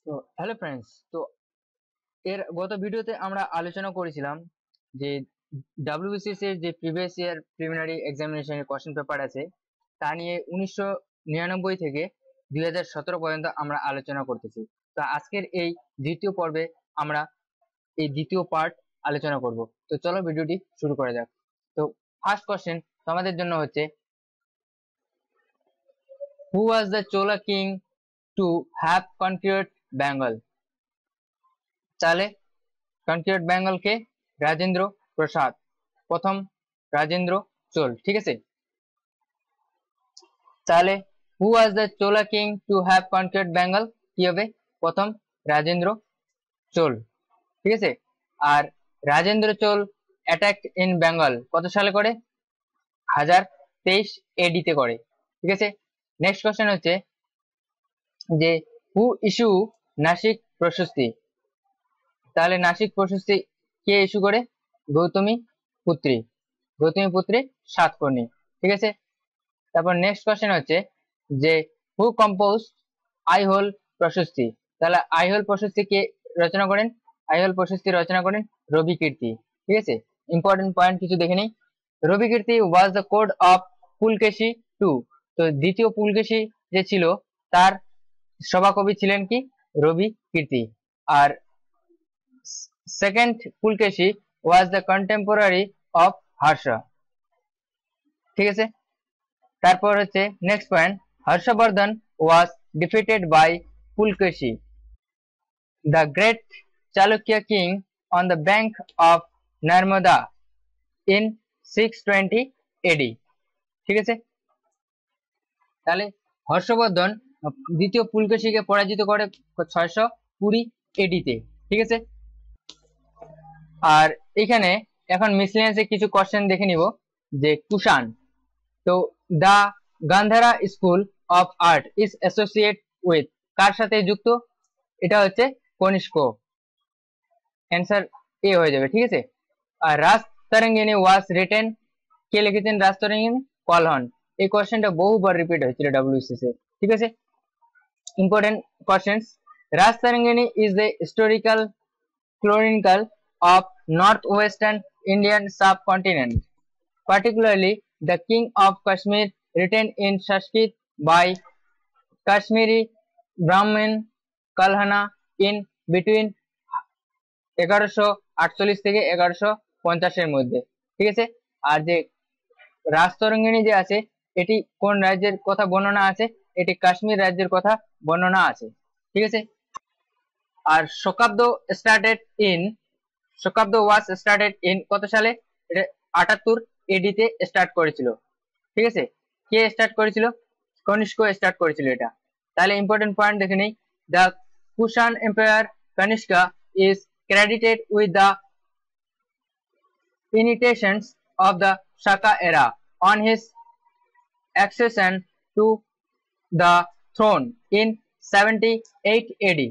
তো hello friends, তো এর গত ভিডিওতে আমরা আলোচনা করেছিলাম যে ডাব্লিউবিসিএস এর যে প্রিভিয়াস ইয়ার প্রিলিমিনারি এক্সামিনেশনের কোশ্চেন পেপার আছে তা নিয়ে 1999 থেকে 2017 পর্যন্ত আমরা আলোচনা করতেছি। তো আজকের এই দ্বিতীয় পর্বে আমরা এই দ্বিতীয় পার্ট আলোচনা করব। তো চলো ভিডিওটি শুরু করা যাক। তো ফার্স্ট কোশ্চেন তোমাদের জন্য হচ্ছে, who was the Chola king to have conquered Bengal? তাহলে কনকিউয়ার্ড বেঙ্গল কে? রাজেন্দ্র প্রসাদ, প্রথম রাজেন্দ্র চোল। ঠিক আছে, তাহলে who was the Chola king to have conquered Bengal কি হবে? প্রথম রাজেন্দ্র চোল। ঠিক আছে, আর রাজেন্দ্র চোল অ্যাটাক ইন বেঙ্গল কত সালে করে? 1023 AD তে করে। ঠিক আছে, নেক্সট কোশ্চেন হচ্ছে যে হু ইস্যু নাসিক প্রশস্তি? তাহলে নাসিক প্রশস্তি কে ইস্যু করে? গৌতমী পুত্রী, গৌতমী পুত্রী সাতকর্ণী। ঠিক আছে, তারপর নেক্সট কোশ্চেন হচ্ছে যে হু কম্পোজ আইহোল প্রশস্তি? তাহলে আইহোল প্রশস্তি কে রচনা করেন? আইহোল প্রশস্তি রচনা করেন রবি কীর্তি। ঠিক আছে, ইম্পর্টেন্ট পয়েন্ট কিছু দেখে নিই। Ravi Kirti was the court of Pulakeshi two. তো দ্বিতীয় পুলকেশী যে ছিল তার সভাকবি ছিলেন কি? রবি কীর্তি। আর second Pulakeshi was the contemporary of Harsha. ঠিক আছে, তারপর হচ্ছে next point, Harshavardhana was defeated by Pulakeshi, the great Chalukya king on the bank of Narmada in 620 AD। ঠিক আছে, তাহলে হর্ষবর্ধন দ্বিতীয় পুলকেশীকে পরাজিত করে 620 AD তে। ঠিক আছে, আর এখানে এখন মিসলেনিয়াসে কিছু কোশ্চেন দেখে নিব। যে কুষাণ, তো the Gandhara school of art is associate with, কার সাথে যুক্ত? এটা হচ্ছে কনিষ্ক, অ্যান্সার এ হয়ে যাবে। ঠিক আছে, আর রাজ তরঙ্গিনী ওয়াজ রিটেন, কে লিখেছেন রাজ তরঙ্গিনী? কলহন। এই কোশ্চেনটা বহুবার রিপিট হয়েছিল ডাব্লিউবিসিএস এ। ঠিক আছে, important question, Raj Tarangini is the historical chronicle of northwestern Indian subcontinent, particularly the King of Kashmir, written in Sanskrit by Kashmiri Brahmin Kalhana in between 1148 থেকে 1150 এর মধ্যে। ঠিক আছে, আর যে রাজতরঙ্গিনী যে আছে এটি কোন রাজ্যের কথা বর্ণনা আছে? এটি কাশ্মীর রাজ্যের কথা বর্ণনা আছে। ঠিক আছে, আর শকাব্দ ওয়াজ স্টার্টেড ইন কত সালে? এটা 78 AD তে স্টার্ট করেছিল। ঠিক আছে, কে স্টার্ট করেছিল? কনিষ্ক স্টার্ট করেছিল এটা। তাহলে ইম্পর্টেন্ট পয়েন্ট দেখে নেই। The Kushan empire Kanishka is credited with the initiations of the Shaka era. On his accession to the throne in 78 AD,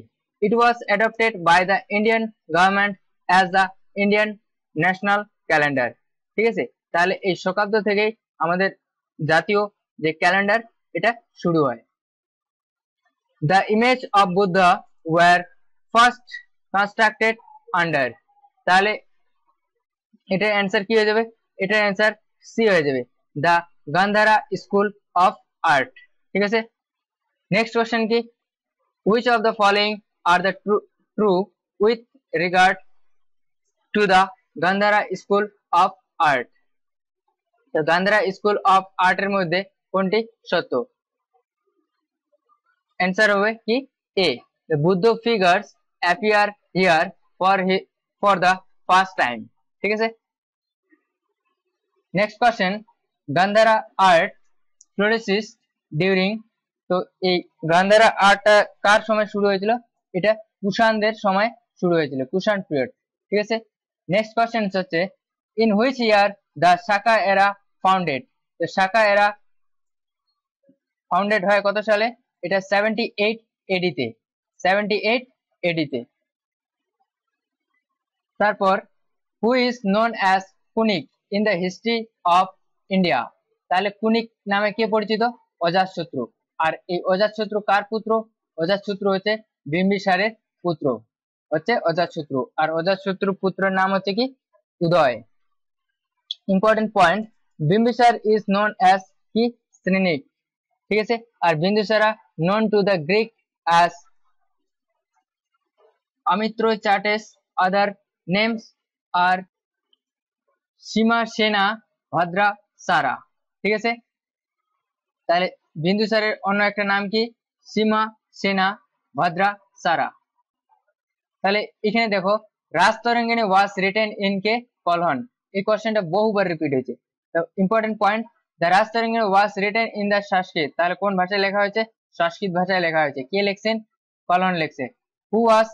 it was adopted by the Indian government as the Indian national calendar. ঠিক আছে, তাহলে এই শকাব্দ থেকেই আমাদের জাতীয় যে calendar এটা শুরু হয়। The image of Buddha were first constructed under, তাহলে এটার অ্যান্সার কি হয়ে যাবে? এটার অ্যান্সার সি হয়ে যাবে, the Gandhara school of art. ঠিক আছে, নেক্সট কোশ্চেন কি, which of the following are the true with regard to the Gandhara School of Art? তো গান্ধারা স্কুল অফ আর্ট এর মধ্যে কোনটি সত্য? অ্যান্সার হবে কি? এ, the Buddha figures appear here for the first time. ঠিক আছে, next question, Gandhara art flourishes during, তো এই গান্ধারা আর্টটা কার সময় শুরু হয়েছিল? এটা কুষাণদের সময় শুরু হয়েছিল, কুষাণ পিরিয়ড। ঠিক আছে, নেক্সট কোশ্চেন হচ্ছে, in which year the Shaka এরা ফাউন্ডেড? তো শাকা এরা ফাউন্ডেড হয় কত সালে? এটা 78 AD তে, 78 AD তে। তারপর who is known as Kunik in the history of India? তাহলে কুনিক নামে কে পরিচিত? অজাতশত্রু। আর এই অজাতশত্রু কার পুত্র? অজাতশত্রু হচ্ছে বিম্বিসারের পুত্র হচ্ছে অজাতশত্রু, আর অজাতশত্রু পুত্রের নাম হচ্ছে কি Uday. Important point, Bimbisara is known as কি শ্রীনিক, ঠিক আছে। আর Bindusara known to the Greek as Amytlochates, other names are Simhasena ভদ্রা সারা, ঠিক আছে। তাহলে বিন্দুসারের অন্য একটা নাম কি সীমা সেনা ভদ্রা সারা। তাহলে এখানে দেখো রাজতরঙ্গিনী ওয়াজ রিটেন ইন কে কলহন, এই কোশ্চেনটা বহুবার রিপিট হয়েছে। তো important point, the Rajatarangini was written in the Sanskrit, তাহলে কোন ভাষায় লেখা হয়েছে, সংস্কৃত ভাষায় লেখা হয়েছে। কে লিখছেন, কলহন লিখছে। হু ওয়াজ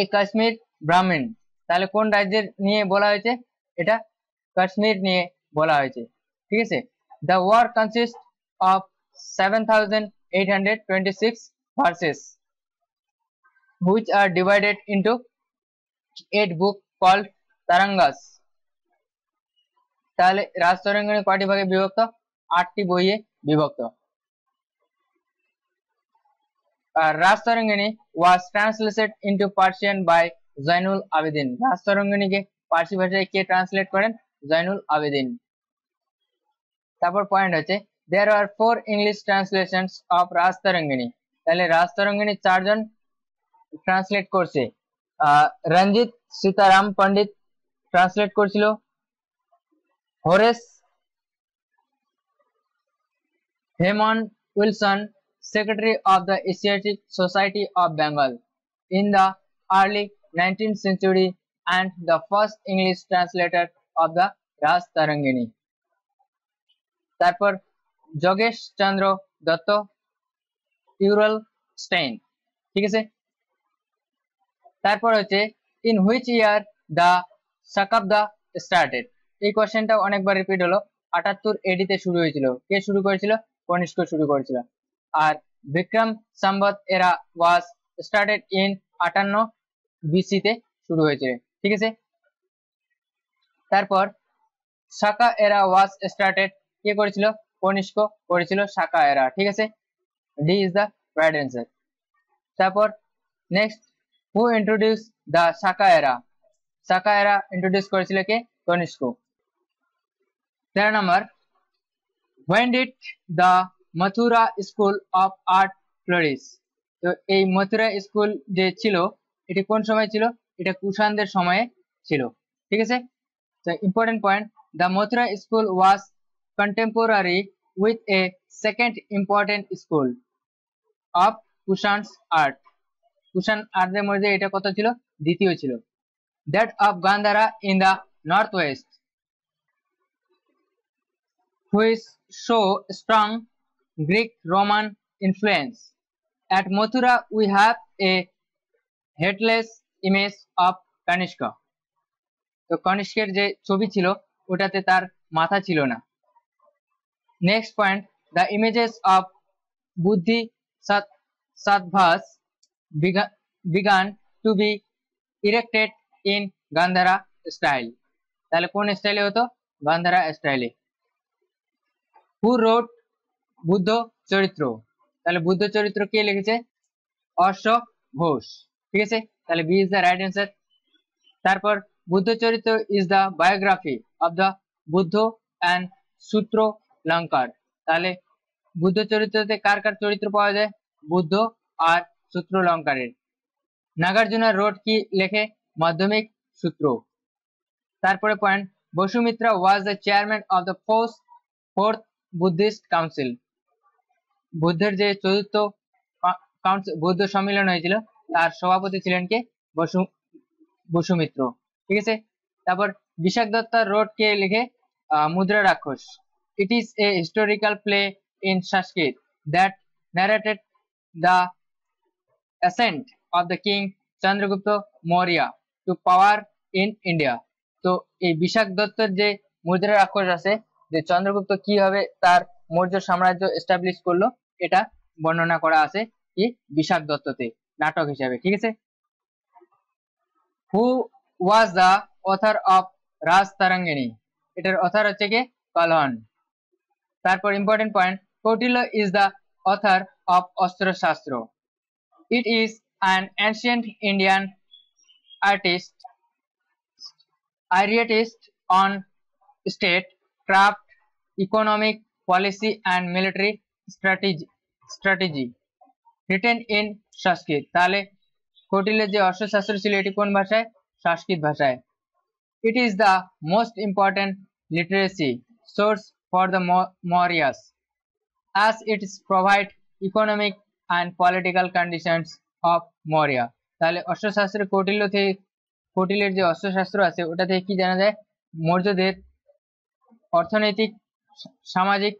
এ কাশ্মীর ব্রাহ্মণ, তাহলে কোন রাজ্যের নিয়ে বলা হয়েছে, এটা কাশ্মীর নিয়ে বলা হয়েছে, ঠিক আছে। The war consist of 7826 verses which are divided into 8 book called tarangas, তাহলে রাজতরঙ্গিনী কয়টি ভাগে বিভক্ত, 8টি বইয়ে বিভক্ত। Rajatarangini was translated into Persian by Zainul Abedin, রাজতরঙ্গিনীকে Parsi ভাষায় কে ট্রান্সলেট করেন, জয়নুল আবেদিন। তারপর পয়েন্ট হচ্ছে there are 4 English translations of Rajatarangini, তাহলে রাজতরঙ্গিনী 4 জন ট্রান্সলেট করছে। রঞ্জিত সীতারাম পণ্ডিত ট্রান্সলেট করছিল, Horace Hayman Wilson secretary of the Asiatic Society of Bengal in the early 19th century and the first English translator of the Rajatarangini. তারপর Jogesh Chandra Dutt Aurel Stein, ঠিক আছে। তারপর হচ্ছে in which year the Shakabda started, এই কোশ্চেনটা অনেকবার রিপিট হলো। 78 এডিতে শুরু হয়েছিল, কে শুরু করেছিল, কনিষ্ক শুরু করেছিল। আর বিক্রম সম্বত এরা ওয়াজ স্টার্টেড ইন 58 বিসিতে শুরু হয়েছে, ঠিক আছে। তারপর শাকা এরা ওয়াজ স্টার্টেড, কে করেছিল, কনিষ্ক করেছিল শাকা এরা, ঠিক আছে। D is the right answer. তারপর next, who introduce the Shaka era, Shaka era introduce করেছিল কে, Kanishka. 13 number, when did the Mathura school of art flourish, তো এই মথুরা স্কুল যে ছিল এটি কোন সময় ছিল, এটা কুষাণদের সময়ে ছিল, ঠিক আছে। তো important point, the Mathura school was contemporary with a second important school of Kushan's art, Kushan আর্টদের মধ্যে এটা কত ছিল, দ্বিতীয় ছিল। that of Gandhara in the northwest which show strong Greek Roman influence. At Mathura we have a headless image of Kanishka, তো কনিষ্কের যে ছবি ছিল ওটাতে তার মাথা ছিল না। Next point, the images of বুদ্ধি সাতভাস began to be erected in Gandhara style, তাহলে কোন স্টাইলে হতো, গান্ধারা স্টাইলে। হু রোট বুদ্ধ চরিত্র, তাহলে বুদ্ধ চরিত্র কে লিখেছে, অশ্ব ঘোষ, ঠিক আছে। তাহলে B is the right answer. তারপর Buddhacharita is the biography of the Buddha and Sutralankar, তাহলে বুদ্ধ চরিত্রতে কার কার চরিত্র পাওয়া যায়, বুদ্ধ আর সূত্র লঙ্কারের। নাগার্জুনা রোড কি লেখে, মাধ্যমিক সূত্র। তারপরে point, Vasumitra was the chairman of the fourth Buddhist council, বুদ্ধের যে চতুর্থ বৌদ্ধ সম্মেলন হয়েছিল তার সভাপতি ছিলেন কে, বসুমিত্র, ঠিক আছে। তারপর বিশাখ দত্তা রোড কে লিখে, মুদ্রা রাক্ষস। It is a historical play in Sanskrit that narrated the ascent of the king Chandragupta Maurya to power in India, তো এই বিশাখ দত্তর যে মুদ্রা রাক্ষস আছে, যে চন্দ্রগুপ্ত কিভাবে তার মৌর্য সাম্রাজ্য এস্টাবলিশ করলো, এটা বর্ণনা করা আছে কি বিশাখ দত্ততে নাটক হিসাবে, ঠিক আছে। Who was the author of Rajatarangini, এটার অথর হচ্ছে কি কলহন। তারপর important point, Kautilya is the author of Arthashastra, It is an ancient Indian artist on state, craft, economic policy and military strategy written in Sanskrit. তাহলে কৌটিল্যের যে অর্থশাস্ত্র ছিল এটি কোন ভাষায়? সংস্কৃত ভাষায়। It is the most important literacy source for the Mauryas as it provide economic and political conditions of Maurya. তাহলে অর্থশাস্ত্রে কৌটিল্যের যে অর্থশাস্ত্র আছে ওটা থেকে কি জানা যায়? মৌর্যদের অর্থনৈতিক, সামাজিক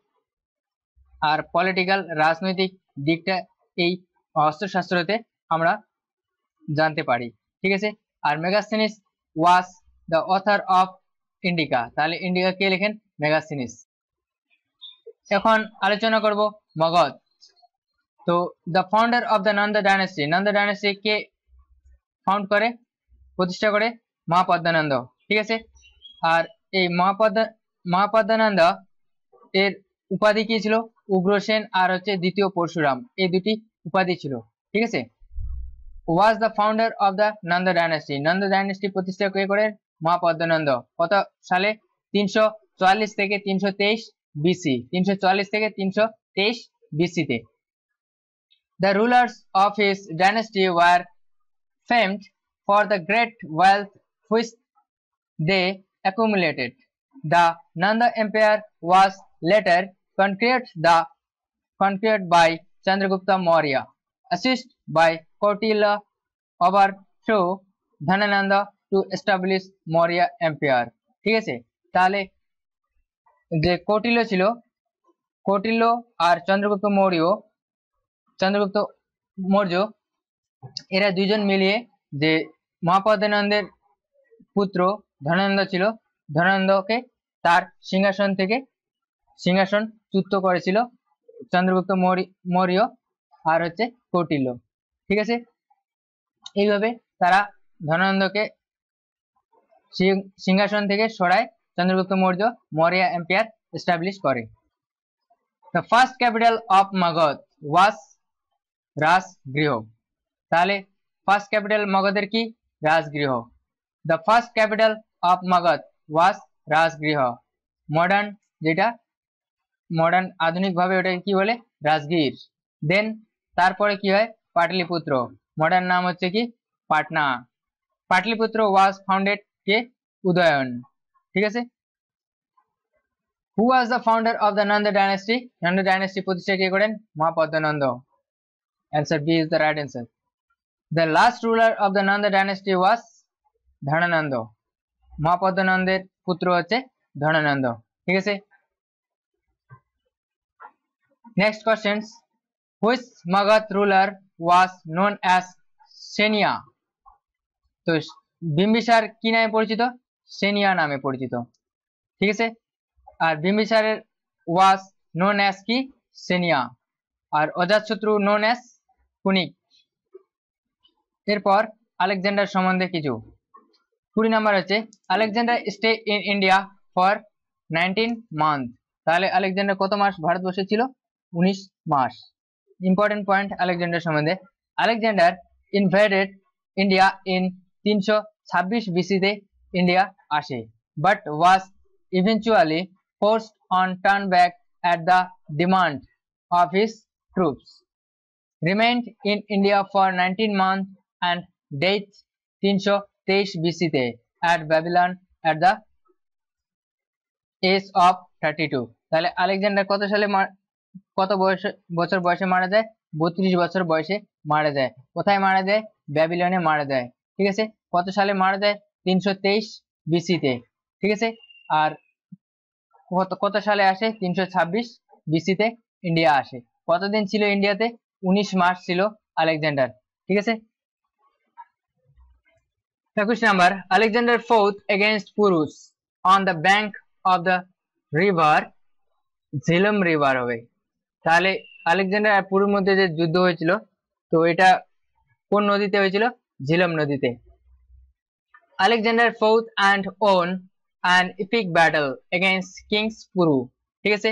আর পলিটিক্যাল, রাজনৈতিক দিকটা এই অর্থশাস্ত্রতে আমরা জানতে পারি। ঠিক আছে। আর Megasthenes was the author of Indica. তাহলে ইন্ডিকা কে লেখেন? মেগাস্থেনিস। এখন আলোচনা করব মগধ। তো the founder of the Nanda dynasty, Nanda dynasty কে ফাউন্ড করে, প্রতিষ্ঠা করে? মহাপদ্মানন্দ। ঠিক আছে। আর এই মহাপদ্মানন্দ এর উপাধি কি ছিল? উগ্রসেন আর হচ্ছে দ্বিতীয় পরশুরাম, এই দুটি উপাধি ছিল। ঠিক আছে। ওয়াজ the founder of the Nanda dynasty, Nanda dynasty প্রতিষ্ঠা কে করেন? মহাপদ্মানন্দ। কত সালে? 344 থেকে 323 বিসি, 344 থেকে 323 বিসিতে। The rulers of his dynasty were famed for the great wealth which they accumulated. The Nanda Empire was later conquered by Chandragupta Maurya, assisted by Kautilya overthrew Dhanananda to establish Maurya Empire. ঠিক আছে। তাহলে যে কৌটিল্য ছিল, কৌটিল্য আর চন্দ্রগুপ্ত মৌর্য এরা দুইজন মিলিয়ে যে মহাপদ্মানন্দের পুত্র ধনানন্দ ছিল, ধনানন্দকে তার সিংহাসনচ্যুত করেছিল চন্দ্রগুপ্ত মৌর্য আর হচ্ছে কৌটিল্য। ঠিক আছে। এইভাবে তারা ধনানন্দকে সিংহাসন থেকে সরায় চন্দ্রগুপ্ত মৌর্য মৌর্য এম্পায়ার এস্টাবলিশ করে। The first capital of Magad was Rajgriha. তাহলে ফার্স্ট ক্যাপিটাল মগধের কি? Rajgriha. The first capital of Magad was Rajgriha. Modern আধুনিক ভাবে ওটাকে কি বলে? রাজগীর। দেন তারপরে কি হয়? পাটলিপুত্র। মডার্ন নাম হচ্ছে কি? পাটনা। পাটলিপুত্র ওয়াজ ফাউন্ডেড কে? উদয়ন। ঠিক আছে। Who was the founder of the Nanda dynasty? Nanda dynasty প্রতিষ্ঠা কে করেন? Mahapadmananda. Answer B is the right answer. The last ruler of the Nanda dynasty was Dhanananda. মহাপদ্মানন্দের পুত্র হচ্ছে ধনানন্দ। ঠিক আছে। Next questions. Which Magadh ruler was known as Senia? তো বিম্বিসার কি নামে পরিচিত? সেনিয়া নামে পরিচিত। ঠিক আছে। আর বিম্বিসারের ওয়াজ নোন অ্যাজ কি? সেনিয়া। আর অজাতশত্রু নোন অ্যাজ কুনিক। এরপর আলেকজান্ডার সম্বন্ধে কিছু। 20 নাম্বার হচ্ছে Alexander stay in India for 19 month. তাহলে আলেকজান্ডার কত মাস ভারতবর্ষে ছিল? 19 মাস। ইম্পর্টেন্ট পয়েন্ট আলেকজান্ডার সম্বন্ধে। আলেকজান্ডার ইনভেডেড ইন্ডিয়া ইন 326 বিসিতে ইন্ডিয়া আসে, but was eventually forced on turn back at the demand of his troops. Remained in India for 19 months and died 323 BC at Babylon at the age of 32. তাহলে Alexander কত বছর বয়সে মারা যায়? 32 বছর বয়সে মারা যায়। কোথায় মারা যায়? ব্যাবিলনে মারা যায়। ঠিক আছে। কত সালে মারা যায়? 323 বিসিতে। ঠিক আছে। আর কত সালে আসে? 326 বিসিতে ইন্ডিয়া আসে। কতদিন ছিল ইন্ডিয়াতে? 19 মাস ছিল আলেকজান্ডার। ঠিক আছে। 21 number Alexander fought against Purus on the bank of the river Jhelum river হবে। তাহলে আলেকজান্ডার আর পুরুর মধ্যে যে যুদ্ধ হয়েছিল, তো এটা কোন নদীতে হয়েছিল? ঝিলম নদীতে। Alexander fought and won an epic battle against Kings Puru, ঠিক আছে,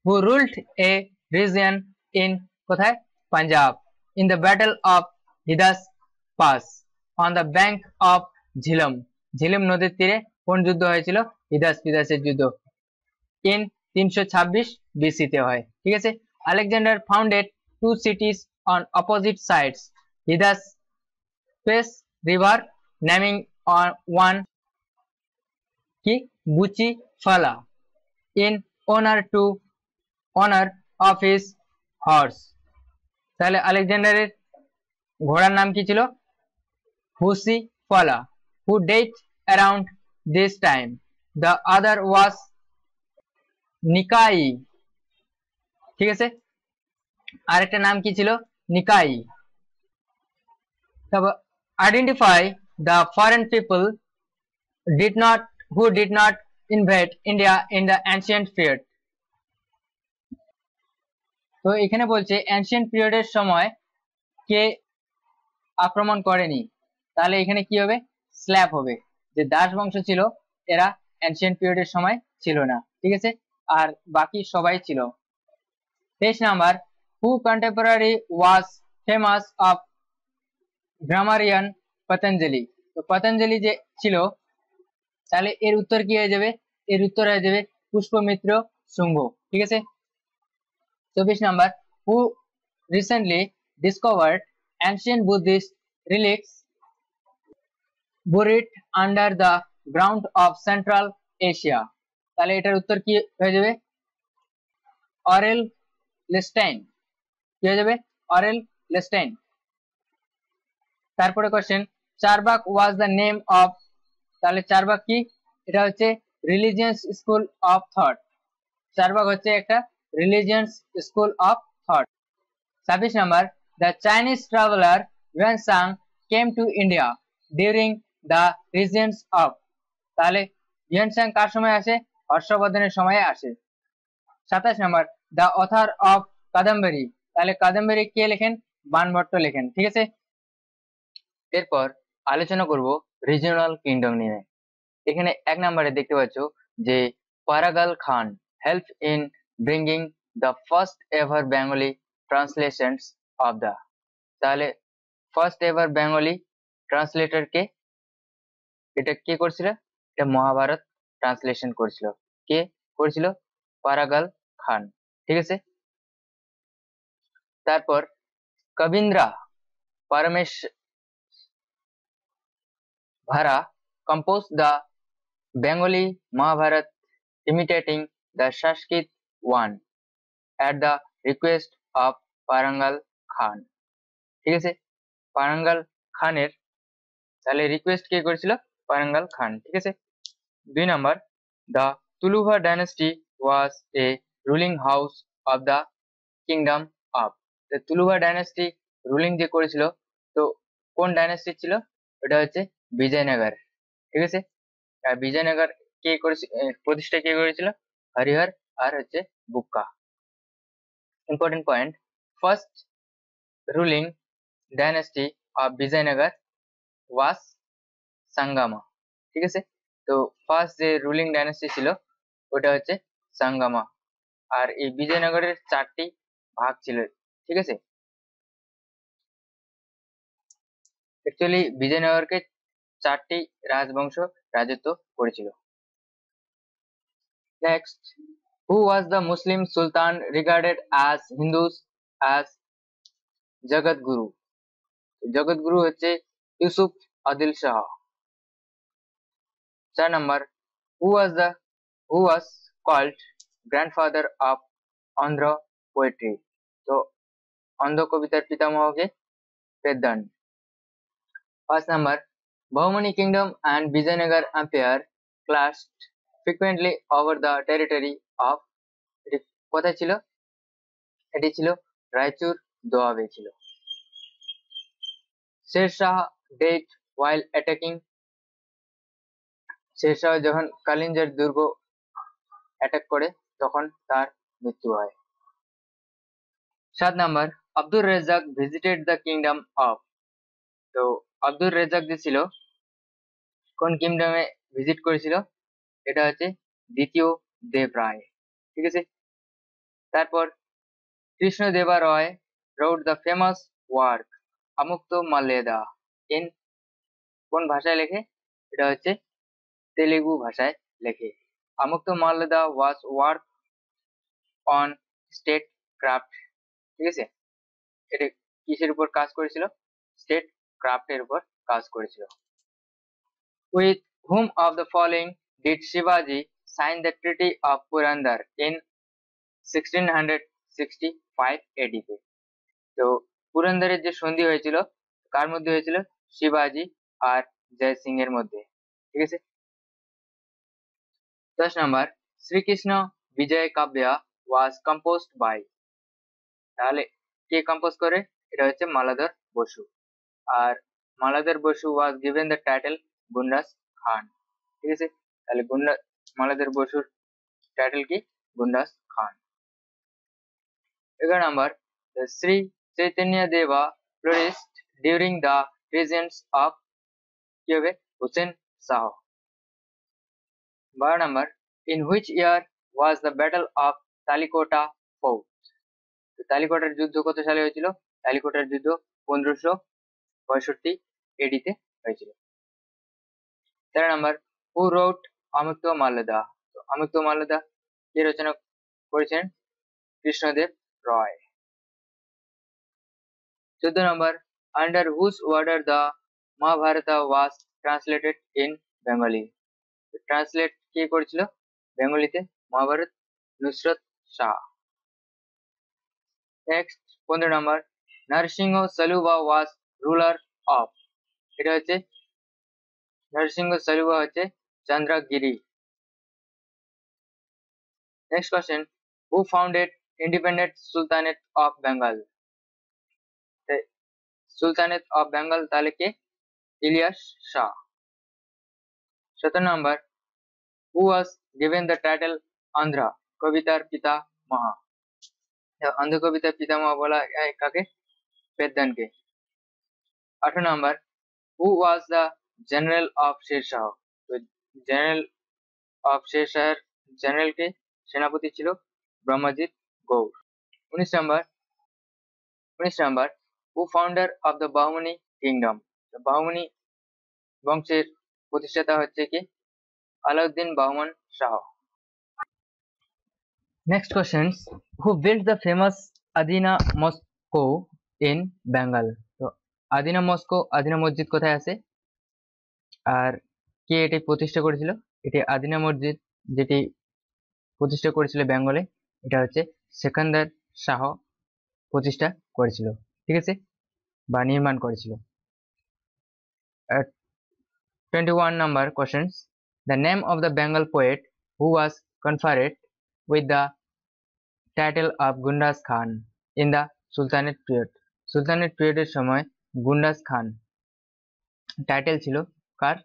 who ruled a region in কোথায়? Punjab, in the battle of Hydaspes on the bank of Jhelum. Jhelum নদীর তীরে কোন যুদ্ধ হয়েছিল? হিদাস পিদাসের যুদ্ধ। ইন 326 বিসিতে হয়। ঠিক আছে। Alexander founded two cities on opposite sides Hydaspes river naming one কি Bucephala in honour of his horse. তাহলে আলেকজান্ডারের ঘোড়ার নাম কি ছিল? Bucephala. Who date around this time? The other was Nicaea. ঠিক আছে। আরেকটা নাম কি ছিল? নিকাই। তারপর identify the foreign people who did not invade India in the ancient period। তো এখানে বলছে ancient period এর সময় কে আক্রমণ করেনি, তাহলে এখানে কি হবে? স্ল্যাব হবে, যে দাস বংশ ছিল এরা ancient period এর সময় ছিল না। ঠিক আছে। আর বাকি সবাই ছিল। 23 number, who contemporary was famous of grammarian Patanjali. তো পতঞ্জলি যে ছিল, তাহলে এর উত্তর কি হয়ে যাবে? এর উত্তর হয়ে যাবে পুষ্পমিত্র শুঙ্গ। ঠিক আছে। 24 number, who recently discovered ancient Buddhist relics buried under the ground of Central Asia। তাহলে এটার উত্তর কি হয়ে যাবে? অরেল লেস্টাইন। কি হয়ে যাবে? Aurel Stein. তারপরে question, Charvak was the name of. তাহলে চারবাক কি? এটা হচ্ছে religious school of thought. Charvak হচ্ছে একটা religious school of thought. 26 number, the Chinese traveller Hiuen Tsang came to India during the reigns of. তাহলে ইউয়ানসাং কার সময় আসে? হর্ষবর্ধনের সময়ে আসে। 27 number, the author of Kadambari. তাহলে কাদম্বরী কে লেখেন? বাণভট্ট লেখেন। ঠিক আছে। এরপর আলোচনা করব রিজিওনাল কিংডম নিয়ে। এখানে 1 নম্বরে দেখতে পাচ্ছ যে Paragal Khan help in bringing the first ever Bengali translations of the. তাহলে ফার্স্ট এভার বেঙ্গলি ট্রান্সলেটর কে? এটা কে করছিল? এটা মহাভারত ট্রান্সলেশন করেছিল। কে করেছিল? পারাগাল খান। ঠিক আছে। তারপর কবীন্দ্রা পরমেশ ভারা composed the Bengali Mahabharat imitating the Sanskrit one at the request of Parangal Khan। ঠিক আছে। পারাঙ্গাল খানের তাহলে রিকোয়েস্ট কে করেছিল? পারাঙ্গাল খান। ঠিক আছে। 2 number, the Tuluva dynasty was a ruling house of the kingdom of। the Tuluva dynasty ruling যে করেছিল, তো কোন ডাইনাস্টি ছিল? ওটা হচ্ছে বিজয়নগর। ঠিক আছে। আর বিজয়নগর কে করেছিল? প্রতিষ্ঠা কে করেছিল? হরিহর আর হচ্ছে Bukka. Important point, first ruling dynasty of Vijayanagara was Sangama. ঠিক আছে। তো ফার্স্ট যে রুলিং ডাইনাস্টি ছিল ওটা হচ্ছে সাঙ্গামা। আর এই বিজয়নগরের 4টি ভাগ ছিল। ঠিক আছে। অ্যাকচুয়ালি বিজয়নগরকে 4টি রাজবংশ রাজত্ব করেছিল। Next, who was the Muslim Sultan regarded as Hindus as Jagatguru? জগৎগুরু হচ্ছে Yusuf Adil Shah. 4 number, who was called grandfather of Andhra poetry? তো অন্ধ্র কবিতার পিতামহকে পেদ্দান। 5 number, Bahmani kingdom and Vijayanagar empire clashed frequently over the territory of। এটি কোথায় ছিল? এটি ছিল রায়চুর দোয়াবে ছিল। Sher Shah died while attacking। Sher Shah যখন কালিঞ্জর দুর্গ অ্যাটাক করে তখন তার মৃত্যু হয়। 7 number, Abdur Rezaq visited the kingdom of. তো আব্দুর রেজাক যে ছিল কোন কিংডমে ভিজিট করেছিল? এটা হচ্ছে দ্বিতীয় দেব রায়। ঠিক আছে। তারপর Krishnadeva Raya wrote the famous work Amuktamalyada in কোন ভাষায় লেখে? এটা হচ্ছে তেলেগু ভাষায় লেখে। Amuktamalyada was work on statecraft, ঠিক আছে, এটা কিসের উপর কাজ করেছিল? স্টেট ক্রাফটের উপর কাজ করেছিল। With whom of the following did Shivaji sign the Treaty of Purandar in 1665 AD? তো পুরন্দরের যে সন্ধি হয়েছিল কার মধ্যে হয়েছিল? শিবাজি আর জয় সিং এর মধ্যে, ঠিক আছে। 10 number, Srikrishna Vijay Kavya was composed by, তাহলে কে কম্পোজ করে? এটা হচ্ছে মালাধর বসু। আর Maladhar Basu was given the title Gunaraj Khan, ঠিক আছে, তাহলে মালাধর বসুর টাইটেল কি? Gunaraj Khan. 11 number, Shri Chaitanya Deva flourished during the reigns of কি হবে? Hussain Shah. 12 number, in which year was the battle of Talikota fought? তালিকোটার যুদ্ধ কত সালে হয়েছিল? তালিকোটার যুদ্ধ 1562 AD তে হয়েছিল। 13 number, who wrote Amukta Malyada? তো আমুক্ত মাল্যদা কে রচনা করেছেন? Krishnadeva Raya. 14 number, under whose order the Mahabharata was translated in Bengali? Translate কে করেছিল বেঙ্গলিতে Mahabharata? Nusrat Shah. Next 15 number, Narasimha Saluva was ruler of, এটা হচ্ছে নরসিংহ সালুবা হচ্ছে Chandragiri. Next question, who founded independent sultanate of Bengal? Sultanate of Bengal তাহলে কে? Ilyas Shah. 17 number, who was given the title Andhra কবিতার পিতা মহা? অন্ধ্র কবিতার পিতামহ বলা কাকে? পেদ্দানকে। 18 number, who was the general of Shershah? তো জেনারেল অফ শেরশাহের জেনারেল কে? সেনাপতি ছিল Brahmajit Gaur. 19 number, who founder of the Bahmani kingdom? Bahmani বংশের প্রতিষ্ঠাতা হচ্ছে কি? Alauddin Bahman Shah. Next questions, who built the famous Adina Mosque in Bengal? তো আদিনা মস্কো, আদিনা মসজিদ কোথায় আছে আর কে এটি প্রতিষ্ঠা করেছিল? এটি আদিনা মসজিদ যেটি প্রতিষ্ঠা করেছিল বেঙ্গলে, এটা হচ্ছে সেকান্দার শাহ প্রতিষ্ঠা করেছিল, ঠিক আছে, বা নির্মাণ করেছিল। 21 number questions, the name of the Bengal poet who was conferred with the title of Gundas Khan in the Sultanate period? Sultanate পিরিয়ডের সময় গুন্ডাস খান টাইটেল ছিল কার?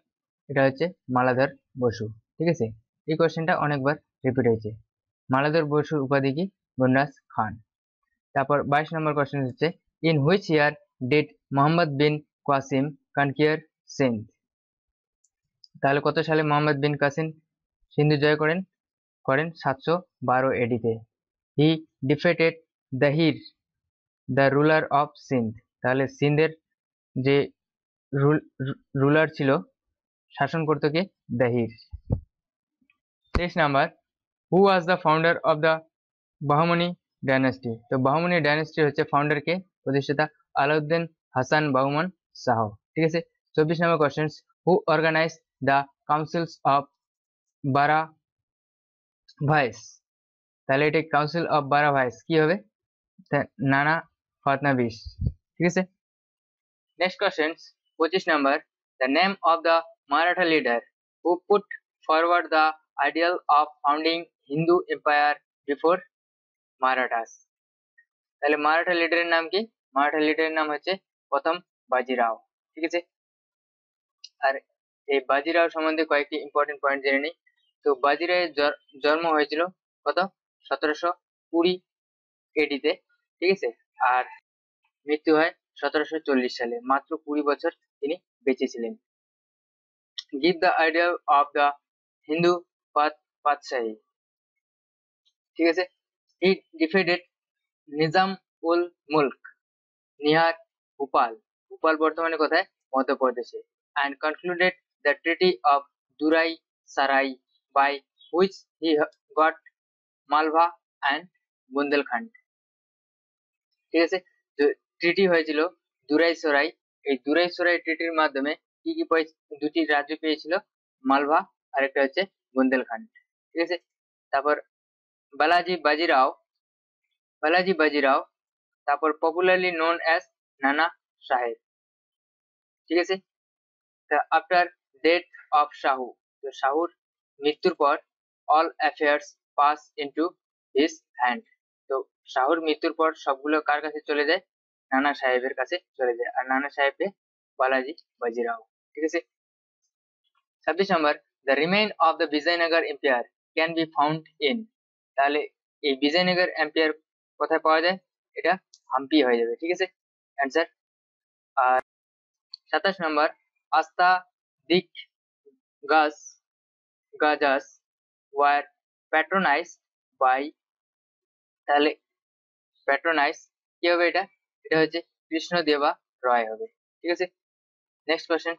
এটা হচ্ছে মালাধর বসু, ঠিক আছে। এই কোশ্চেনটা অনেকবার রিপিট হয়েছে। মালাধর বসুর উপাধি কি? গুন্ডাস খান। তারপর 22 নম্বর কোশ্চেন হচ্ছে, in which year did Mohammad bin Qasim conquer Sindh? তাহলে কত সালে মোহাম্মদ বিন কাসিম সিন্ধু জয় করেন? 712 এডিতে। He defeated Dahir the ruler of Sindh, তাহলে সিন্ধের যে রুলার ছিল, শাসন করতো কে? Dahir. 23 number, who was the founder of the Bahmani dynasty? তো বাহমনি ডাইনাস্টি হচ্ছে ফাউন্ডার কে? প্রতিষ্ঠাতা আলাউদ্দিন হাসান বাহমন শাহ, ঠিক আছে। 24 number question, who organize the councils of Bara Bhais? তাহলে এটা কাউন্সিল অফ বারা ভাইস কি হবে? নানা ফাতনাবিস, ঠিক আছে। Next question 25 number, the name of the Maratha leader who put forward the ideal of founding Hindu empire before Marathas? তাহলে মারাঠা লিডারের নাম কি? মারাঠা লিডারের নাম হচ্ছে প্রথম বাজিরাও, ঠিক আছে। আর এই বাজিরাও সম্বন্ধে কয়েকটি ইম্পর্টেন্ট পয়েন্ট জেনে নিই। তো বাজিরাওয়ের জন্ম হয়েছিল কত? 1720 এডিতে, ঠিক আছে। আর মৃত্যু হয় 1740 সালে, মাত্র 20 বছর তিনি বেঁচে ছিলেন। Give the idea of the Hindu Padshahi, ঠিক আছে। হি ডিফিটেড নিজাম উল মুলক নিয়ার ভোপাল ভোপাল বর্তমানে কোথায়? মধ্যপ্রদেশে। and concluded the treaty of Durai Sarai by which he got Malwa and Bundelkhand। ঠিক আছে, ট্রিটি হয়েছিল দুরাই সরাই। এই দুরাই সরাই ট্রিটির মাধ্যমে কি কি দুটি রাজ্য পেয়েছিল? মালভা আর একটা হচ্ছে বুন্দেলখণ্ড। ঠিক আছে, তারপর বালাজি বাজিরাও, তারপর পপুলারলি নোন অ্যাজ নানা সাহেব। ঠিক আছে, আফটার ডেথ অফ শাহু, তো শাহুর মৃত্যুর পর all affairs pass into his hand, তো শাহুর মৃত্যুর পর সবগুলো কার কাছে চলে যায়? নানা সাহেবের কাছে চলে যায়, আর নানা সাহেবকে বালাজি বাজিরাও। ঠিক আছে, 26 number, the remain of the Vijayanagara empire can be found in, তাহলে এই বিজয়নগর এম্পায়ার কোথায় পাওয়া যায়? এটা হাম্পি হয়ে যাবে। ঠিক আছে, অ্যান্সার। আর 27 নম্বর, আস্তা দিক গাজাস ওয়ার প্যাট্রোনাইজড বাই, তাহলে প্যাট্রোনাইজ কি হবে? এটা হচ্ছে কৃষ্ণদেবা রয় হবে। ঠিক আছে, নেক্সট কোশ্চেন।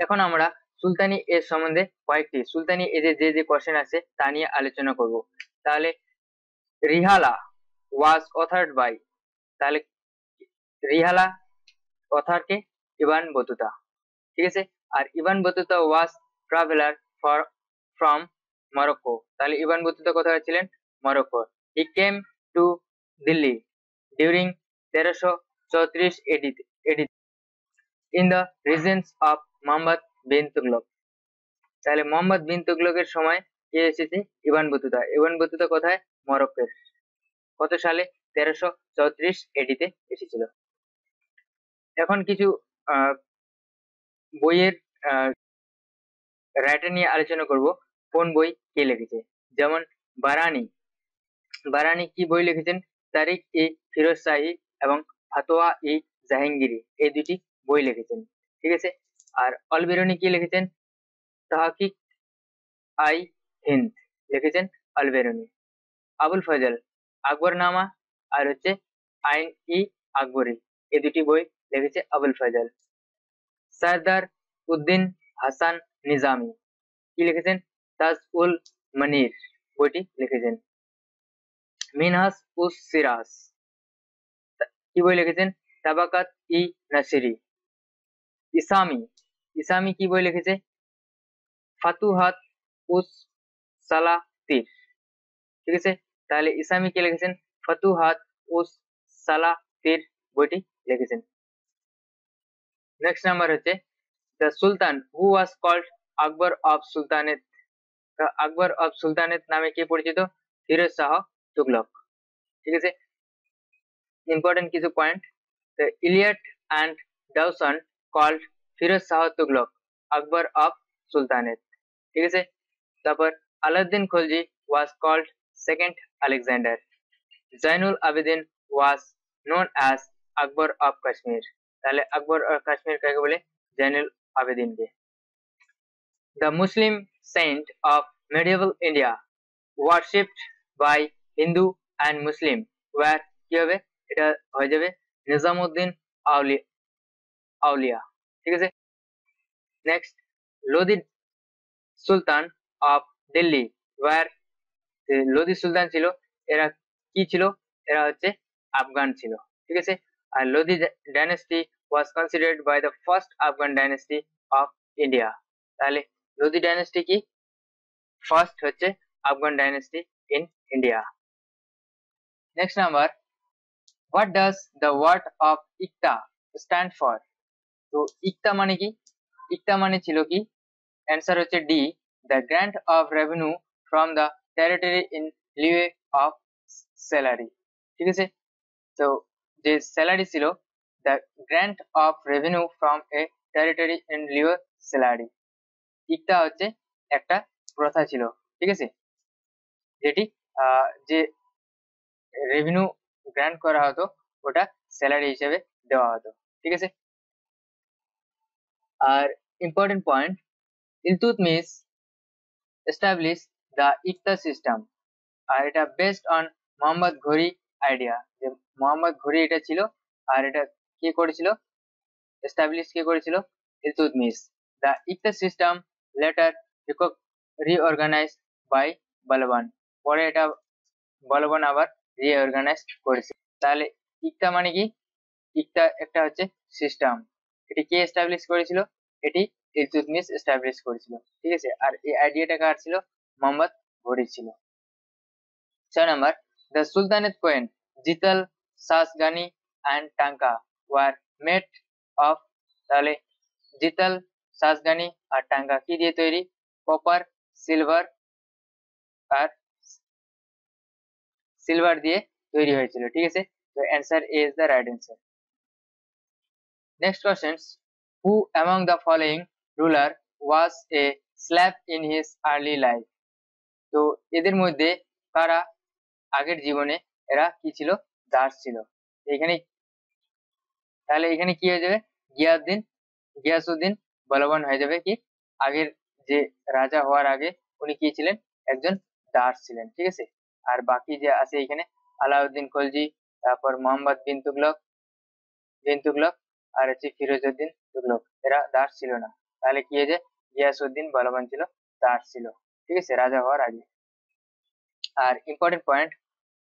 এখন আমরা সুলতানি এজ সম্বন্ধে কয়েকটি সুলতানি এজে যে কোশ্চেন আছে তা নিয়ে আলোচনা করব। তাহলে রিহালা ওয়াজ অথার্ড বাই, তাহলে রিহালা অথারকে ইবান বতুতা। ঠিক আছে, আর Ibn Battuta was traveller from Morocco, তাহলে ইবান বতুতা কোথায় ছিলেন? Morocco. He came to Delhi during 1334 AD in the reigns of Mohammad bin Tughlaq, তাহলে মোহাম্মদ বিন তুগলকের সময় কে এসেছে? ইবান বতুতা। ইবান বতুতা কোথায়? মরক্কোর। কত সালে? 1334 এডিতে এসেছিল। এখন কিছু বইয়ের রাইটার নিয়ে আলোচনা করব, কোন বই কে লিখেছে। যেমন বারানি কি বই লিখেছেন? তারিক ই ফিরোজ শাহী এবং ফাতোয়া ই জাহাঙ্গীরি, এই দুটি বই লিখেছেন। ঠিক আছে, আর অলবেরুনি কি লিখেছেন? তাহকিক আই হিন্দ লিখেছেন অলবেরুনি। আবুল ফজল আকবরনামা আর হচ্ছে আইন ই আকবরী, এই দুটি বই লিখেছে আবুল ফজল। সরদার উদ্দিন হাসান নিজামি কি লিখেছেন? তাজ উল মনির বইটি লিখেছেন। মিনহাজ উস সিরাজ কি বই লিখেছেন? তাবাকাত ই নাসিরি। ইসামি কি বই লিখেছে? ফাতুহাত উস সালাতির। ঠিক আছে, তাহলে ইসামি কে লিখেছেন? ফাতুহাত উস সালাতির বইটি লিখেছেন। নেক্সট নাম্বার হচ্ছে the sultan who was called Akbar of sultanate, Akbar of sultanate নামে কে পরিচিত? ফিরোজ শাহ তুগলক। ঠিক আছে, ইম্পর্টেন্ট কিছু point. The Elliot and Dowson called Firoz Shah Tughlaq Akbar of sultanate. ঠিক আছে, তারপর Alauddin Khalji was called second Alexander. Zainul Abedin was known as Akbar of Kashmir, তাহলে আকবর অফ কাশ্মীর কাকে বলে? Zainul আবেদিনকে। The Muslim saint of medieval India worshipped by Hindu and Muslim were কি হবে? এটা হয়ে যাবে নিজামউদ্দিন আউলিয়া। ঠিক আছে, next Lodi sultan of Delhi were, Lodi সুলতান ছিল এরা কি ছিল? এরা হচ্ছে আফগান ছিল। ঠিক আছে, আর Lodi dynasty was considered by the first Afghan dynasty of India, তাহলে লোদি ডাইনেস্টি কি? ফার্স্ট হচ্ছে Afghan dynasty in India. Next number, what does the word of iqta stand for? তো ইকতা মানে কি? ইকতা মানে ছিল কি? অ্যান্সার হচ্ছে D, the grant of revenue from the territory in lieu of salary. ঠিক আছে, তো যে স্যালারি ছিল, the grant of revenue from a territory in lieu salary, iqta হচ্ছে একটা প্রথা ছিল। ঠিক আছে, যেটি যে রেভিনিউ গ্র্যান্ট করা হতো ওটা স্যালারি হিসেবে দেওয়া হতো। ঠিক আছে, আর important point, Iltutmish establish the iqta system, আর এটা বেসড অন মোহাম্মদ ঘুরি আইডিয়া, যে মোহাম্মদ ঘুরি এটা ছিল, আর এটা কে করেছিল? এস্টাবলিশ কে করেছিল? Iltutmish. The iqta system later reorganized by Balban. পরে এটা বলবান আবার রিঅর্গানাইজ করেছে। তাহলে ইকতা মানে কি? ইকতা একটা হচ্ছে সিস্টেম, এটি কে এস্টাবলিশ করেছিল? এটি ইলতুৎমিশ এস্টাবলিশ করেছিল, ঠিক আছে। আর এই আইডিয়াটা কার ছিল? মোহাম্মদ ঘুরি ছিল। 6 number, the Sultanate coin জিতাল, সাসগানি and টাঙ্কা were made of। তাহলে জিতাল, সাসগানি আর টাঙ্কা কি দিয়ে তৈরি? কপার, সিলভার আর সিলভার দিয়ে তৈরি হয়েছিল, ঠিক আছে। তো answer A is the right answer. Next question, who among the following ruler was a slave in his early life? তো এদের মধ্যে কারা আগের জীবনে এরা কি ছিল? দাস ছিল। এখানে তাহলে এখানে কি হয়ে যাবে? গিয়াসউদ্দিন বলবান হয়ে যাবে কি? আগের যে রাজা হওয়ার আগে উনি কি ছিলেন? একজন দাস ছিলেন, ঠিক আছে। আর বাকি যে আছে এখানে আলাউদ্দিন খলজি, তারপর মোহাম্মদ বিন তুগলক আর হচ্ছে ফিরোজউদ্দিন তুগলক, এরা দাস ছিল না। তাহলে কি হয়ে যায়? গিয়াসউদ্দিন বলবান ছিল, দাস ছিল, ঠিক আছে, রাজা হওয়ার আগে। আর important point,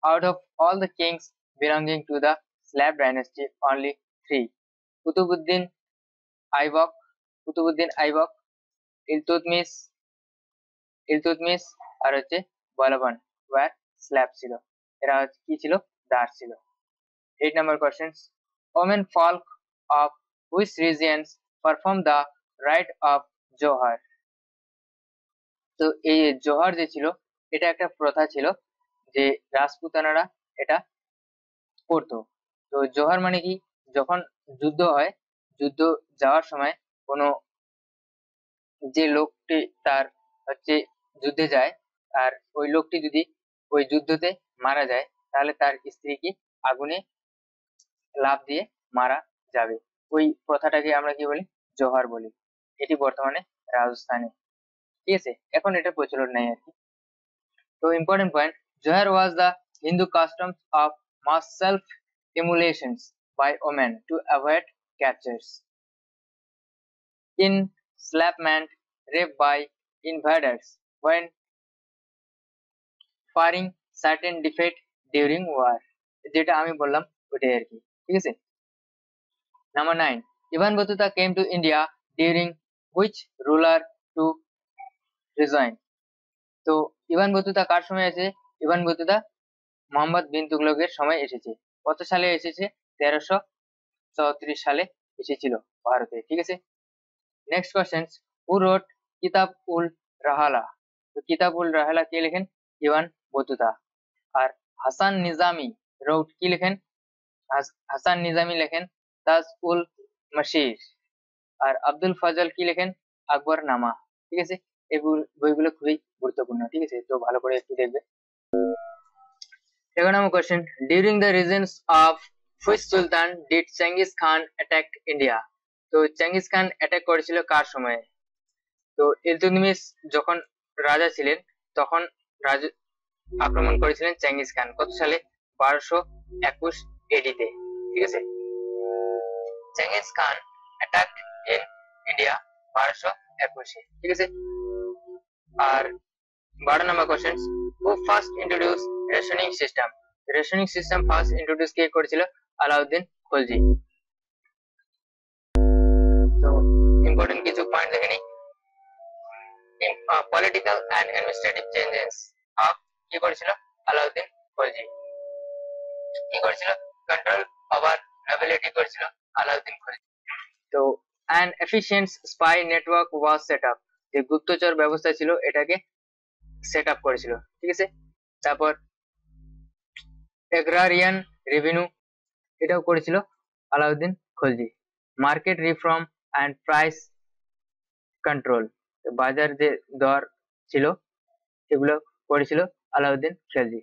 out of all the kings belonging to the Slav dynasty, only 3, Qutbuddin Aibak, Iltutmish আর হচ্ছে বলবান ওয়ার স্ল্যাব ছিল, এরা কি ছিল? দাস ছিল। 8 number questions, women folk of which regions perform the rite of জোহর? তো এই জোহর যে ছিল, এটা একটা প্রথা ছিল যে রাজপুতানারা এটা করতো। তো জোহর মানে কি? যখন যুদ্ধ হয়, যুদ্ধ যাওয়ার সময় কোনো যে লোকটি তার হচ্ছে যুদ্ধে যায়, আর ওই লোকটি যদি ওই যুদ্ধতে মারা যায়, তাহলে তার স্ত্রী কি আগুনে লাফ দিয়ে মারা যাবে। ওই প্রথাটাকে আমরা কি বলি? জোহর বলি। এটি বর্তমানে রাজস্থানে, ঠিক আছে, এখন এটা প্রচলন নেই আর কি। তো important point, Jauhar was the Hindu customs of mass self emulations by women to avoid captures, enslavement, rape by invaders when fearing certain defeat during war, যেটা আমি বললাম ওটাই আর কি, ঠিক আছে। Number 9, Ibn Battuta came to India during which ruler to resign? তো Ibn Battuta কার সময় এসেছে? ইবন বতুতা মোহাম্মদ বিন তুগলকের সময় এসেছে। কত সালে এসেছে? 1334 সালে এসেছিল ভারতে, ঠিক আছে। নেক্সট কোশ্চেন, হু রোট কিতাব উল রাহালা? তো কিতাব উল রাহালা কে লেখেন? ইবন বতুতা। আর হাসান নিজামি রোট কি লেখেন? হাসান নিজামি লেখেন তাজ উল মাসির। আর আব্দুল ফজল কি লেখেন? আকবর নামা, ঠিক আছে। এই বইগুলো খুবই গুরুত্বপূর্ণ, ঠিক আছে, তো ভালো করে একটু দেখবে। 11 number question, during the reigns of which sultan did Genghis Khan attack India? তো চেঙ্গিস খান অ্যাটাক করেছিল কার সময়ে? তো ইলতুৎমিশ যখন রাজা ছিলেন তখন আক্রমণ করেছিলেন চেঙ্গিস খান। কত সালে? 1221 এডিতে, ঠিক আছে। Genghis Khan attack in India 1221, ঠিক আছে। আর 12 number question, who first introduced rationing system? Rationing system first introduce কে করেছিল? আলাউদ্দিন খলজি। তো ইম্পর্টেন্ট কিছু পয়েন্ট দেখে নিই। Political and administrative changes of কি করেছিল? আলাউদ্দিন খলজি। কি করেছিল? কন্ট্রোল ওভার অ্যাবিলিটি করেছিল আলাউদ্দিন খলজি। তো an efficient spy network was set up, যে গুপ্তচর ব্যবস্থা ছিল এটাকে সেট আপ করেছিল, ঠিক আছে। তারপর এগ্রারিয়ান রেভিনিউ এটাও করেছিল Alauddin Khalji. Market reform and price control, বাজার যে দর ছিল সেগুলো করেছিল Alauddin Khalji.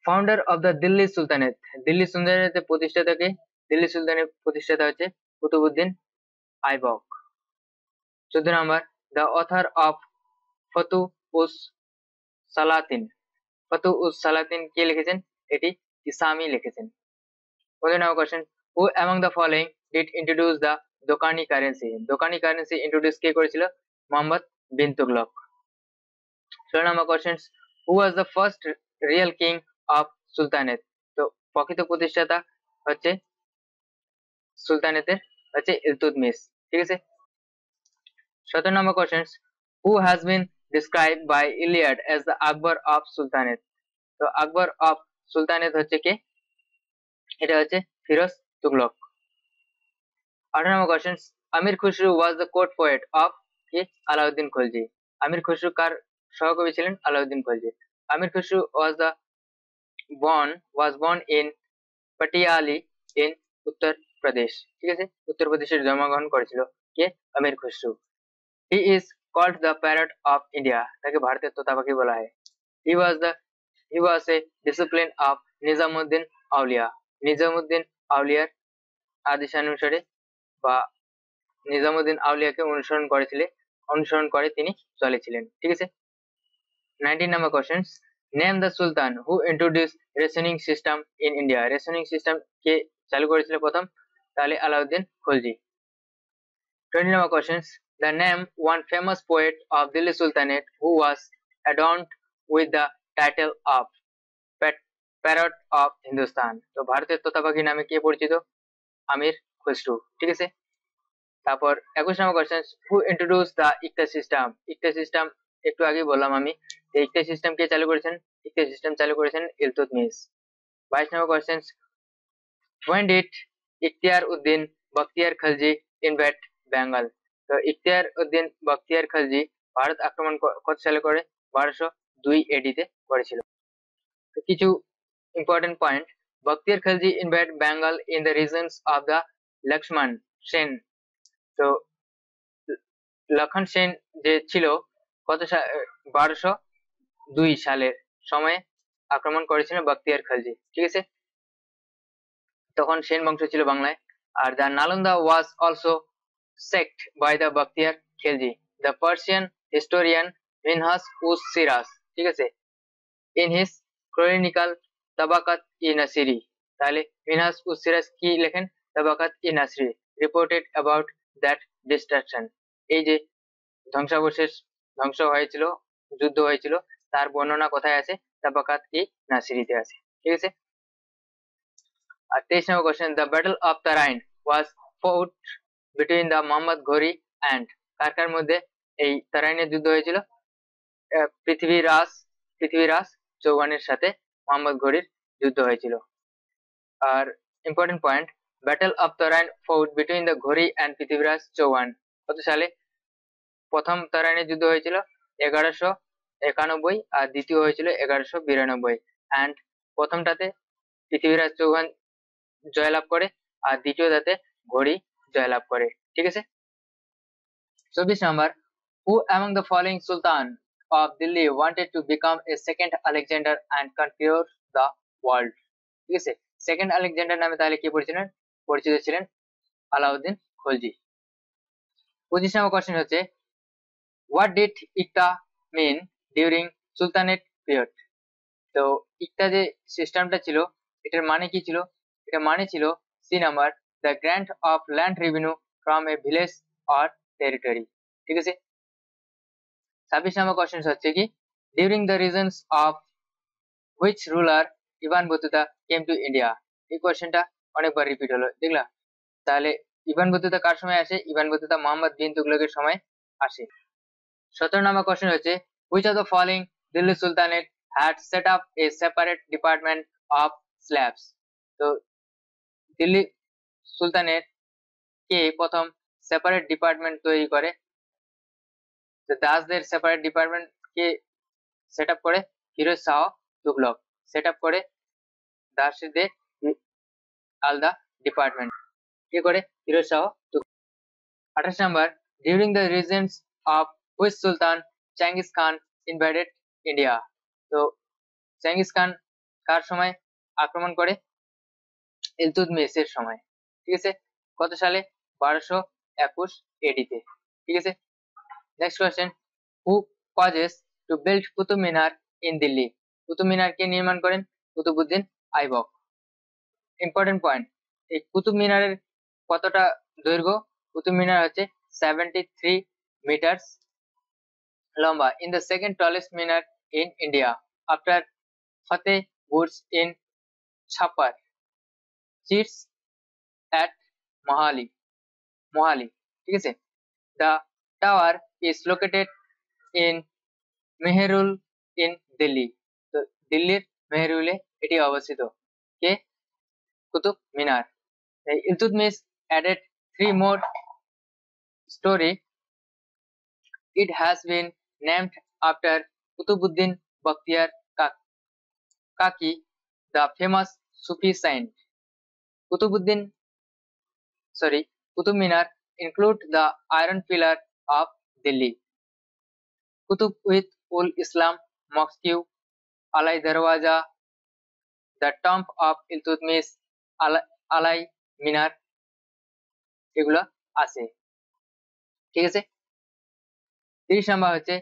Founder of the Delhi sultanate, Delhi সুলতানেটের প্রতিষ্ঠাতাকে? দিল্লি সুলতানের প্রতিষ্ঠাতা হচ্ছে Qutbuddin Aibak. 14 number, the author of Futuh us Salatin কে লিখেছেন? এটি ইসামি লিখেছেন। 15 number question, who among the following did introduce the Dokani currency? Dokani currency introduce কে করেছিল? Mohammad bin Tughlaq. 16 number questions, who was the first real king of Sultanate? তো প্রকৃত প্রতিষ্ঠাতা হচ্ছে সুলতানেতের হচ্ছে ইলতুৎমিশ, ঠিক আছে। 17 number questions, who has been described by Iliad as the Akbar of Sultanate? তো আকবর অফ সুলতানেত হচ্ছে কে? এটা হচ্ছে Firoz Tughlaq. 18 number questions, Aamir Khusru was the court poet of কি? আলাউদ্দিন খলজি। আমির খুসরু কার সহকবি ছিলেন? আলাউদ্দিন খলজি। আমির Khusru was born in Patiali in Uttar Pradesh, ঠিক আছে। উত্তর প্রদেশের জন্মগ্রহণ করেছিল কে? আমির Khusru. He is called the parrot of India, তাকে ভারতের তোতা পাখি বলা হয়। He was a disciple of Nizamuddin আউলিয়া। নিজামুদ্দিন আউলিয়ার আদেশানুসারে বা নিজামুদ্দিন আউলিয়াকে অনুসরণ করে তিনি চলেছিলেন, ঠিক আছে। 19 number questions, name the sultan who introduced rationing system in India. rationing system কে চালু করেছিল প্রথম? তাহলে Alauddin Khalji. 20 number questions, the name one famous poet of Delhi Sultanate who was adorned with the title of parrot of Hindustan. তো ভারতের তোতা পাখি নামে কে পরিচিত? আমির খুসরু, ঠিক আছে। তারপর 21 number question, who introduce the iqta system? Iqta system একটু আগে বললাম আমি। এই ইকতা সিস্টেম কে চালু করেছেন? ইকতা সিস্টেম চালু করেছেন Iltutmish. 22 number question, when did Ikhtiyar Uddin Bakhtiyar Khalji invade Bengal? তো ইখতিয়ার উদ্দিন বখতিয়ার খলজি ভারত আক্রমণ কত সালে করে? 1202 AD তে করেছিল। তো কিছু important point, Bakhtiyar Khalji invade Bengal in the reigns of the Lakshman Sen. তো লক্ষণ সেন যে ছিল কত 1202 সালের সময়ে আক্রমণ করেছিল বখতিয়ার খলজি, ঠিক আছে। তখন সেন বংশ ছিল বাংলায়। আর the Nalanda was also sacked by the Bakhtiyar Khilji, the Persian historian Minhaj us Siraj, ঠিক আছে, in his chronicle Tabaqat i Nasiri. তাহলে মিনহাস উস সিরাজ কি লেখেন? Tabaqat i Nasiri reported about that destruction, এই যে ধ্বংস হয়েছিল, যুদ্ধ হয়েছিল, তার বর্ণনা কোথায় আছে? তাবাকাত ই নাসিরিতে আছে, ঠিক আছে। আর 23 number question, the battle of Tarain was fought between the Mohammad Ghori and, কার মধ্যে এই তারাইনের যুদ্ধ হয়েছিল? পৃথিবীরাজ চৌহানের সাথে মোহাম্মদ ঘোরির যুদ্ধ হয়েছিল। আর important point, battle of Tarain fought between the Ghori and Prithviraj Chauhan কত সালে? প্রথম তারাইনের যুদ্ধ হয়েছিল 1191 আর দ্বিতীয় হয়েছিল 1192। অ্যান্ড প্রথমটাতে পৃথিবীরাজ চৌহান জয়লাভ করে আর দ্বিতীয়টাতে ঘোরি জয়লাভ করে, ঠিক আছে। 24 নম্বর, হু among the following sultan of Delhi wanted to become a second Alexander and conquer the world? ঠিক আছে, সেকেন্ড আলেকজান্ডার নামে তাহলে কে পরিচিত ছিলেন? আলাউদ্দিন খলজি। 25 নম্বর কোশ্চেন হচ্ছে, what did iqta mean during sultanate period? তো ইকতা যে সিস্টেমটা ছিল এটার মানে কি ছিল? এটা মানে ছিল C number, the grant of land revenue from a village or territory, ঠিক আছে। 26 নম্বর কোশ্চেন হচ্ছে কি, during the reigns of which ruler Ibn Battuta came to India? এই কোশ্চেনটা অনেকবার রিপিট হলো, দেখলা? তাহলে ইভান বতুতা কার সময় আসে? ইভান বতুতা মোহাম্মদ বিন তুগলকের সময় আসে। 17 নম্বর কোশ্চেন হচ্ছে, which of the following Delhi sultanate had set up a separate department of slaves? তো দিল্লি সুলতানেট কে প্রথম সেপারেট ডিপার্টমেন্ট তৈরি করে? দাসদের সেপারেট ডিপার্টমেন্ট কে সেট আপ করে? ফিরোজ শাহ তুগলক সেট আপ করে দাসদের আলাদা ডিপার্টমেন্ট কে করে? Firoz Shah Tughlaq. 28 number, during the reigns of which sultan Genghis Khan invaded India? তো চেঙ্গিস খান কার সময় আক্রমণ করে? ইলতুৎমিশের সময়, ঠিক আছে। কত সালে? 1221 AD তে, ঠিক আছে। Next question, who causes to build Qutub Minar in Delhi? Qutub Minar কে নির্মাণ করেন? কুতুবউদ্দিন আইবক। ইম্পর্টেন্ট পয়েন্ট, এই কুতুব মিনারের কতটা দৈর্ঘ্য? কুতুব মিনার হচ্ছে 73 মিটার লম্বা। In the second tallest Minar in India after Fateh Burj in ছাপার সিটস at Mohali, ঠিক আছে। The tower is located in Meherul in Delhi, তো দিল্লির মেহেরুলে এটি অবস্থিত। কে? Qutub Minar. Iltutmish added 3 more story. It has been named after Kutubuddin Bakhtiyar Kaki, the famous Sufi saint. Kutub Minar include the Iron Pillar of Delhi, Qutub with ul Islam Mosque, Alai Darwaza, the tomb of Iltutmish, Alai Minar, এগুলো আছে, ঠিক আছে। 30 নম্বর হচ্ছে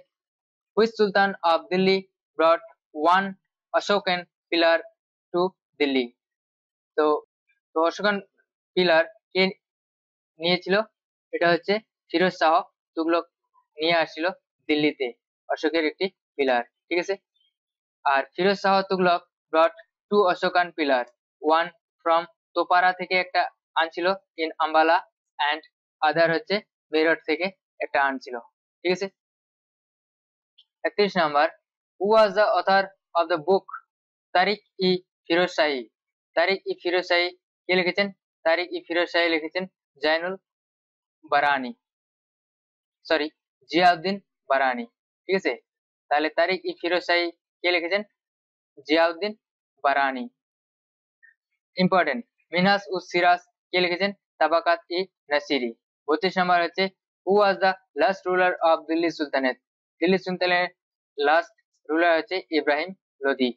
which Sultan of Delhi brought one Ashokan pillar to Delhi, তো Ashokan pillar কে নিয়েছিল? এটা হচ্ছে ফিরোজ শাহ তুগলক নিয়ে আসছিল দিল্লিতে অশোকের একটি পিলার, ঠিক আছে। আর Firoz Shah Tughlaq brought 2 Ashokan pillar, one from Topra থেকে একটা আনছিল ইন আম্বালা এন্ড আদার হচ্ছে মেরঠ থেকে একটা আনছিল, ঠিক আছে। 31 number who was the author of the book Tarikh i Firoz Shahi? Tarikh i Firoz Shahi কে লিখেছেন? তারিক-ই-ফিরোজ শাহী লিখেছেন জাইনুল বারানি, সরি জিয়াউদ্দিন বারানি, ঠিক আছে। তাহলে তারিক-ই-ফিরোজ শাহী কে লিখেছেন? জিয়াউদ্দিন বারানি। ইম্পর্টেন্ট মিনহাজ উস সিরাজ কে লিখেছেন? তাবাকাত-ই-নাসিরি। 32 নম্বর হচ্ছে who was the last ruler of Delhi sultanate? Delhi সুলতানের লাস্ট রুলার হচ্ছে ইব্রাহিম লোদি।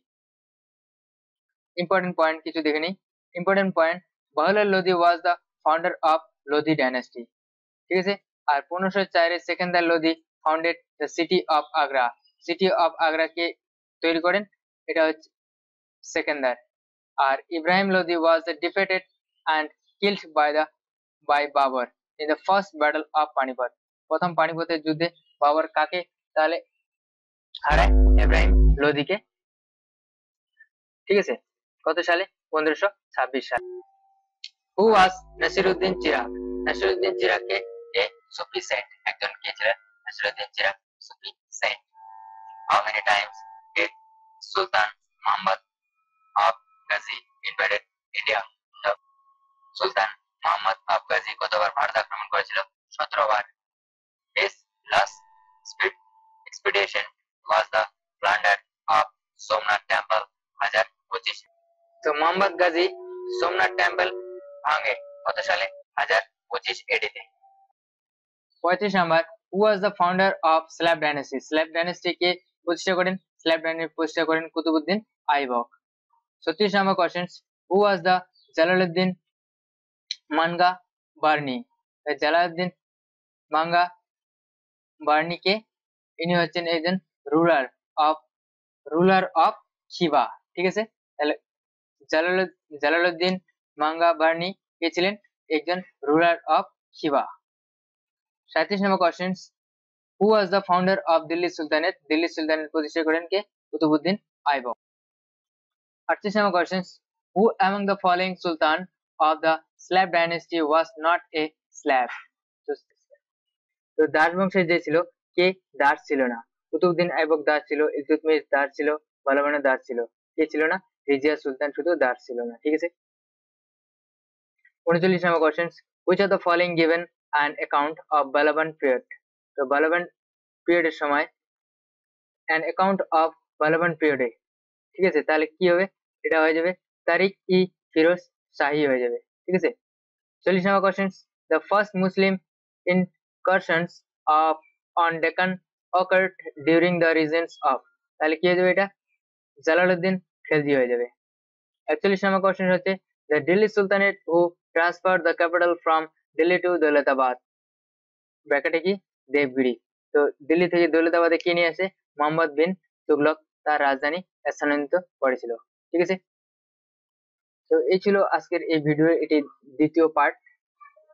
ইম্পর্টেন্ট পয়েন্ট কিছু দেখে নিই। Important point Bahlol Lodi was the founder of Lodi dynasty, ঠিক আছে। আর 1504 Sikandar Lodi founded the city of Agra. City of Agra কে তৈরি করেন? এটা হচ্ছে সেকেন্দার। আর Ibrahim Lodi was the defeated and killed by Babur in the first battle of Panipat. প্রথম পানিপথের যুদ্ধে বাবর কাকে তাহলে হারায়? ইব্রাহিম লোদিকে, ঠিক আছে। কত সালে? 1526 সালে। Who was Nasiruddin Chirag? নাসিরউদ্দিন চিরাগ কে? এ সুফি সেন্ট, একজন কে ছিলেন? নাসিরউদ্দিন চিরাগ সুফি saint. How many times did sultan Muhammad of গাজী ইনভাডেড ইন্ডিয়া? সুলতান মুহাম্মদ অফ গাজী কতবার ভারত আক্রমণ করেছিল? 17 বার। His last expedition was the plunder of Somnath Temple 1025। তো মোহাম্মদ গাজী সোমনাথ টেম্পল ভাঙে কত সালে? 1025 এডিতে। 35 number who was the founder of slave dynasty? Slave dynasty কে প্রতিষ্ঠা করেন? স্ল্যাব ডাইনাস্টি প্রতিষ্ঠা করেন Qutbuddin Aibak. 36 number questions who was the Jalaluddin Manga Barni? Jalaluddin Manga Barni কে? ইনি হচ্ছেন একজন রুলার অফ শিবা, ঠিক আছে। তাহলে জালালউদ্দিন মাঙ্গা বার্নি কে ছিলেন? একজন রুলার অফ শিবা। 37 number question who was the founder of Delhi sultanate? Delhi sultanate প্রতিষ্ঠা করেন কে? Qutbuddin Aibak. 38 number question who among the following sultan of the slave dynasty was not a slave? তো দাস বংশের যে ছিল কে দাস ছিল না? কুতুবউদ্দিন আইবক দাস ছিল, ইলতুৎমিশ দাস ছিল, বালাবান দাস ছিল, কে ছিল না? রিজিয়া সুলতান শুধু দাস ছিল না, ঠিক আছে। 39 নম্বর question which of the following given an account of Balaban period? তো বালাবান পিরিয়ডের সময় an account of Balaban period, ঠিক আছে। তাহলে কি হবে? এটা হয়ে যাবে তারিক-ই-ফিরোজ শাহী হয়ে যাবে, ঠিক আছে। 40 নম্বর question the first Muslim incursions on Deccan occurred during the reigns of, তাহলে কি হয়ে যাবে? এটা জালালউদ্দিন খিলজি হয়ে যাবে। 41 নম্বর কোশ্চেন হচ্ছে the Delhi Sultanate who transferred the capital from Delhi to Daulatabad, ব্র্যাকেটে কি? দেবগিরি। তো দিল্লি থেকে দৌলতাবাদে কে নিয়ে আসে? মোহাম্মদ বিন তুগলক তার রাজধানী স্থানান্তরিত করেছিল, ঠিক আছে। তো এই ছিল আজকের এই ভিডিও, এটি দ্বিতীয় পার্ট।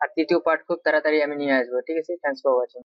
আর তৃতীয় পার্ট খুব তাড়াতাড়ি আমি নিয়ে আসবো। ঠিক আছে, থ্যাংকস ফর ওয়াচিং।